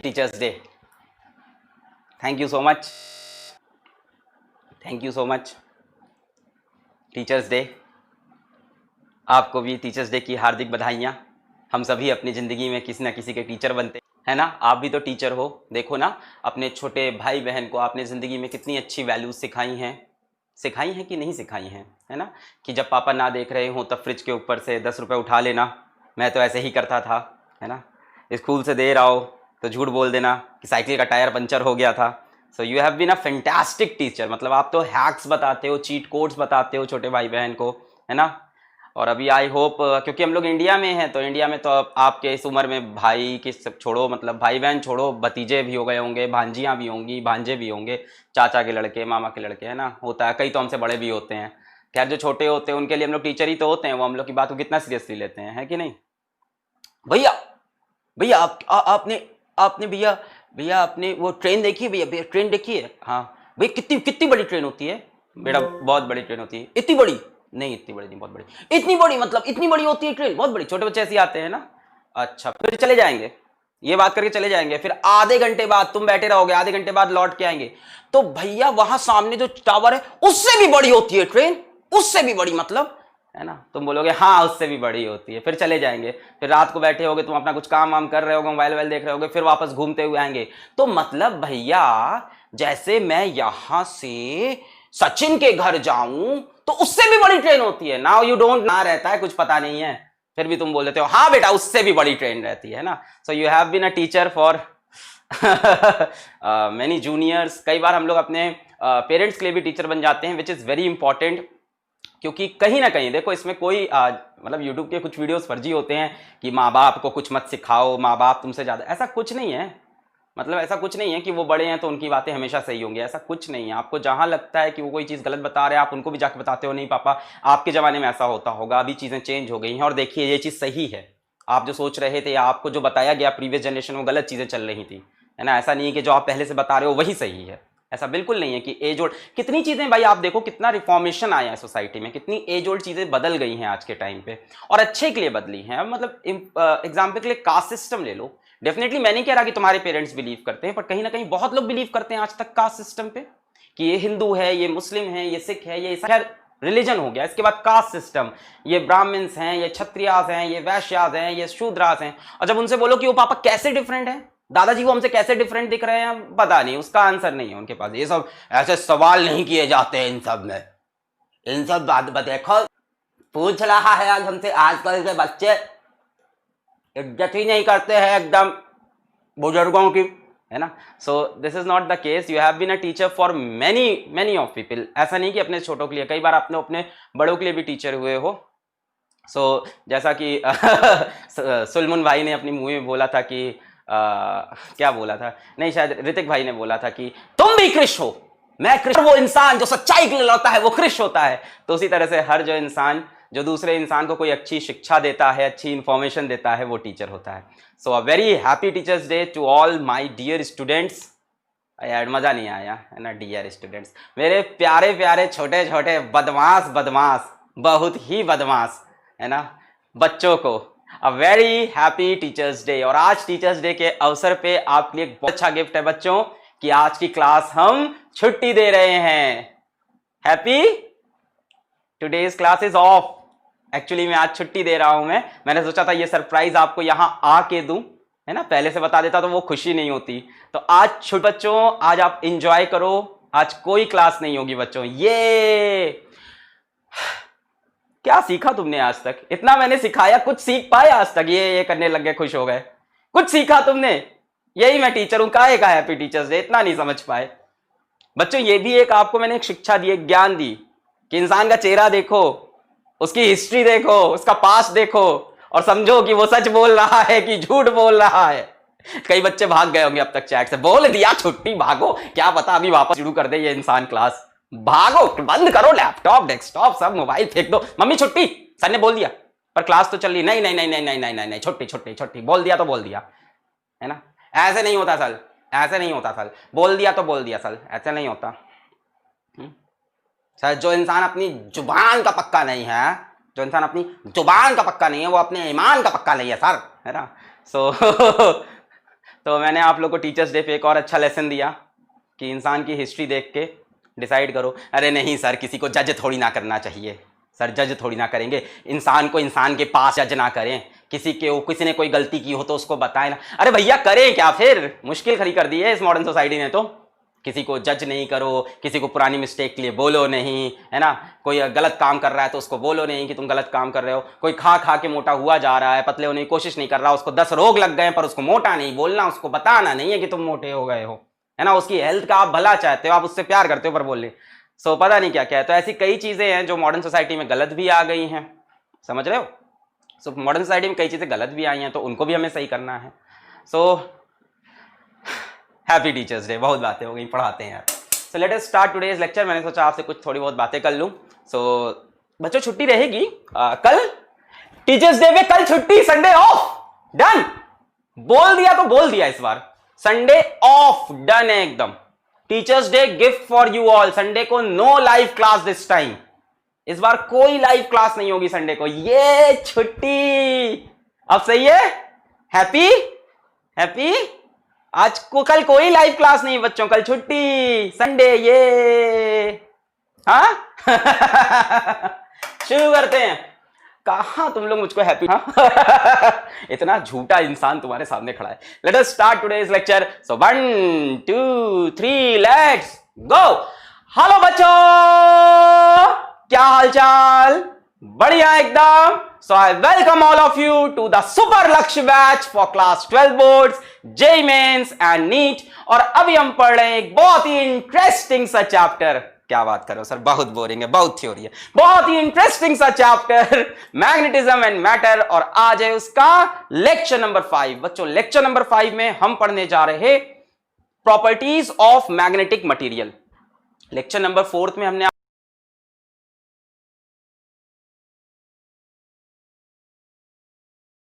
Teachers day. Thank you so much, thank you so much. Teachers day, आपको भी teachers day की हार्दिक बधाइयाँ। हम सभी अपनी ज़िंदगी में किसी न किसी के टीचर बनते हैं ना। आप भी तो टीचर हो। देखो ना, अपने छोटे भाई बहन को आपने ज़िंदगी में कितनी अच्छी वैल्यूज़ सिखाई हैं कि नहीं सिखाई हैं, है ना। कि जब पापा ना देख रहे हों तब फ्रिज के ऊपर से 10 रुपये उठा लेना। मैं तो ऐसे ही करता था, है ना। स्कूल से देर आओ तो झूठ बोल देना कि साइकिल का टायर पंचर हो गया था। So you have been a fantastic teacher. मतलब आप तो हैक्स बताते हो, चीट कोड्स बताते हो छोटे भाई बहन को, है ना। और अभी आई होप, क्योंकि हम लोग इंडिया में हैं तो इंडिया में तो आपके इस उम्र में भाई की सब छोड़ो, मतलब भाई बहन छोड़ो, भतीजे भी हो गए होंगे, भांजियाँ भी होंगी, भांजे भी होंगे, चाचा के लड़के, मामा के लड़के, है ना। होता है, कई तो हमसे बड़े भी होते हैं। खैर जो छोटे होते हैं उनके लिए हम लोग टीचर ही तो होते हैं, वो हम लोग की बात को कितना सीरियसली लेते हैं, है कि नहीं। भैया भैया आपने आपने भैया भैया आपने वो ट्रेन देखी है? भैया भैया ट्रेन देखी है? हाँ भैया, कितनी कितनी बड़ी ट्रेन होती है? बेटा बहुत बड़ी ट्रेन होती है। इतनी बड़ी नहीं, इतनी बड़ी नहीं, बहुत बड़ी। इतनी बड़ी मतलब इतनी बड़ी होती है ट्रेन? बहुत बड़ी। छोटे बच्चे ऐसे ही आते हैं ना। अच्छा, फिर चले जाएंगे, ये बात करके चले जाएंगे। फिर आधे घंटे बाद तुम बैठे रहोगे, आधे घंटे बाद लौट के आएंगे तो भैया वहां सामने जो टावर है उससे भी बड़ी होती है ट्रेन, उससे भी बड़ी मतलब, है ना। तुम बोलोगे हाँ उससे भी बड़ी होती है, फिर चले जाएंगे। फिर रात को बैठे होगे, तुम अपना कुछ काम वाम कर रहे होगे, मोबाइल वोबाइल देख रहे होगे, फिर वापस घूमते हुए आएंगे। तो मतलब भैया जैसे मैं यहां से सचिन के घर जाऊं तो उससे भी बड़ी ट्रेन होती है। नाउ यू डोंट ना रहता है, कुछ पता नहीं है, फिर भी तुम बोल देते हो हाँ बेटा उससे भी बड़ी ट्रेन रहती है ना। So you have been a teacher for many juniors. कई बार हम लोग अपने पेरेंट्स के लिए भी टीचर बन जाते हैं, विच इज़ वेरी इंपॉर्टेंट। क्योंकि कहीं ना कहीं देखो, इसमें कोई मतलब यूट्यूब के कुछ वीडियोस फर्जी होते हैं कि माँ बाप को कुछ मत सिखाओ, माँ बाप तुमसे ज़्यादा, ऐसा कुछ नहीं है। मतलब ऐसा कुछ नहीं है कि वो बड़े हैं तो उनकी बातें हमेशा सही होंगी, ऐसा कुछ नहीं है। आपको जहां लगता है कि वो कोई चीज़ गलत बता रहे हैं, आप उनको भी जाके बताते हो नहीं पापा आपके ज़माने में ऐसा होता होगा, अभी चीज़ें चेंज हो गई हैं और देखिए ये चीज़ सही है। आप जो सोच रहे थे या आपको जो बताया गया प्रीवियस जनरेशन में गलत चीज़ें चल रही थी, है ना। ऐसा नहीं है कि जो आप पहले से बता रहे हो वही सही है, ऐसा बिल्कुल नहीं है कि एज ओल्ड कितनी चीज़ें, भाई आप देखो कितना रिफॉर्मेशन आया है सोसाइटी में, कितनी एज ओल्ड चीज़ें बदल गई हैं आज के टाइम पे और अच्छे के लिए बदली हैं। मतलब एग्जाम्पल के लिए कास्ट सिस्टम ले लो। डेफिनेटली मैं नहीं कह रहा कि तुम्हारे पेरेंट्स बिलीव करते हैं, पर कहीं ना कहीं बहुत लोग बिलीव करते हैं आज तक कास्ट सिस्टम पे कि ये हिंदू है, ये मुस्लिम है, ये सिख है, ये खैर रिलीजन हो गया। इसके बाद कास्ट सिस्टम, ये ब्राह्मण्स हैं, ये क्षत्रियास हैं, ये वैश्यास हैं, ये शूद्रास हैं। और जब उनसे बोलो कि वो पापा कैसे डिफरेंट है, दादाजी वो हमसे कैसे डिफरेंट दिख रहे हैं, पता नहीं, उसका आंसर नहीं है उनके पास। ये सब ऐसे सवाल नहीं किए जाते हैं इन सब में। इन सब बात देखो, पूछ रहा है आज हमसे, आजकल के बच्चे इज्जत ही नहीं करते हैं एकदम बुजुर्गों की, है ना। So this is not the case. You have been a teacher for many many of people. ऐसा नहीं कि अपने छोटों के लिए, कई बार आपने अपने बड़ों के लिए भी टीचर हुए हो। सो जैसा कि सुलमुन भाई ने अपनी मूवी में बोला था कि क्या बोला था, नहीं शायद ऋतिक भाई ने बोला था कि तुम भी कृष हो, मैं कृष। वो इंसान जो सच्चाई के लिए लड़ता है वो कृष होता है। तो उसी तरह से हर जो इंसान जो दूसरे इंसान को कोई अच्छी शिक्षा देता है, अच्छी इंफॉर्मेशन देता है, वो टीचर होता है। So a very happy teachers day to all my dear students. यार मजा नहीं आया, है ना। डियर स्टूडेंट्स, मेरे प्यारे प्यारे छोटे छोटे बदमाश बदमाश, बहुत ही बदमाश, है ना, बच्चों को अ वेरी हैप्पी टीचर्स डे। और आज टीचर्स डे के अवसर पे आपके लिए एक बहुत अच्छा गिफ्ट है बच्चों कि आज की क्लास हम छुट्टी दे रहे हैं। Happy, today's class is of. Actually मैं आज छुट्टी दे रहा हूं। मैंने सोचा था ये सरप्राइज आपको यहां आके दूं, है ना। पहले से बता देता तो वो खुशी नहीं होती। तो आज छुट्टी बच्चों, आज आप इंजॉय करो, आज कोई क्लास नहीं होगी बच्चों। ये क्या सीखा तुमने आज तक? इतना मैंने सिखाया, कुछ सीख पाए आज तक? ये करने लग गए, खुश हो गए, कुछ सीखा तुमने? यही मैं टीचर हूं, काहे का हैप्पी टीचर्स डे, इतना नहीं समझ पाए बच्चों। ये भी एक आपको मैंने एक शिक्षा दी, एक ज्ञान दी कि इंसान का चेहरा देखो, उसकी हिस्ट्री देखो, उसका पास्ट देखो और समझो कि वो सच बोल रहा है कि झूठ बोल रहा है। कई बच्चे भाग गए होंगे अब तक चैट से, बोल दिया छुट्टी, भागो, क्या पता अभी वापस शुरू कर दे ये इंसान क्लास। भागो, बंद करो लैपटॉप डेस्कटॉप सब, मोबाइल फेंक दो। मम्मी छुट्टी, सर ने बोल दिया, पर क्लास तो चल रही। नहीं नहीं नहीं नहीं नहीं नहीं नहीं नहीं, छुट्टी छुट्टी छुट्टी, बोल दिया तो बोल दिया, है ना। ऐसे नहीं होता सर, ऐसे नहीं होता सर, बोल दिया तो बोल दिया सर, ऐसे नहीं होता सर। जो इंसान अपनी जुबान का पक्का नहीं है, जो इंसान अपनी जुबान का पक्का नहीं है, वो अपने ईमान का पक्का नहीं है सर, है ना। सो तो मैंने आप लोग को टीचर्स डे पे एक और अच्छा लेसन दिया कि इंसान की हिस्ट्री देख के डिसाइड करो। अरे नहीं सर, किसी को जज थोड़ी ना करना चाहिए सर, जज थोड़ी ना करेंगे, इंसान को इंसान के पास जज ना करें, किसी ने कोई गलती की हो तो उसको बताएं ना। अरे भैया करें क्या, फिर मुश्किल खड़ी कर दी है इस मॉडर्न सोसाइटी ने। तो किसी को जज नहीं करो, किसी को पुरानी मिस्टेक के लिए बोलो नहीं, है ना। कोई गलत काम कर रहा है तो उसको बोलो नहीं कि तुम गलत काम कर रहे हो। कोई खा खा के मोटा हुआ जा रहा है, पतले होने की कोशिश नहीं कर रहा, उसको 10 रोग लग गए पर उसको मोटा नहीं बोलना, उसको बताना नहीं है कि तुम मोटे हो गए हो, है ना। उसकी हेल्थ का आप भला चाहते हो, आप उससे प्यार करते हो पर बोल ले सो पता नहीं क्या क्या है। तो ऐसी कई चीजें हैं जो मॉडर्न सोसाइटी में गलत भी आ गई हैं, समझ रहे हो। सो मॉडर्न सोसाइटी में कई चीजें गलत भी आई हैं तो उनको भी हमें सही करना है। सो हैप्पी टीचर्स डे, बहुत बातें हो गई, पढ़ाते हैं यार। So let us start today's lecture. मैंने सोचा आपसे कुछ थोड़ी बहुत बातें कर लूं। सो बच्चों छुट्टी रहेगी कल टीचर्स डे में, कल छुट्टी, संडे ऑफ, डन। बोल दिया तो बोल दिया, इस बार संडे ऑफ, डन है एकदम। Teachers day gift for you all. Sunday को no live class this time, इस बार कोई लाइव क्लास नहीं होगी संडे को, ये छुट्टी। अब सही है, हैप्पी हैप्पी। आज को कल कोई लाइव क्लास नहीं बच्चों, कल छुट्टी, संडे, ये हाँ। शुरू करते हैं। कहां तुम लोग मुझको हैप्पी, हाँ। इतना झूठा इंसान तुम्हारे सामने खड़ा है। Let us start today's lecture. So 1 2 3 let's go. Hello बच्चों, क्या हालचाल, बढ़िया एकदम। So I welcome all of you to the super Lakshya batch for class 12 boards, JEE mains and NEET. और अभी हम पढ़ रहे हैं एक बहुत ही इंटरेस्टिंग सा चैप्टर। क्या बात करो सर, बहुत बोरिंग है, बहुत थ्योरी है, बहुत ही इंटरेस्टिंग सा चैप्टर, मैग्नेटिज्म एंड मैटर। और आज है उसका लेक्चर नंबर 5। बच्चों लेक्चर नंबर 5 में हम पढ़ने जा रहे हैं properties of magnetic material. Lecture number 4 में हमने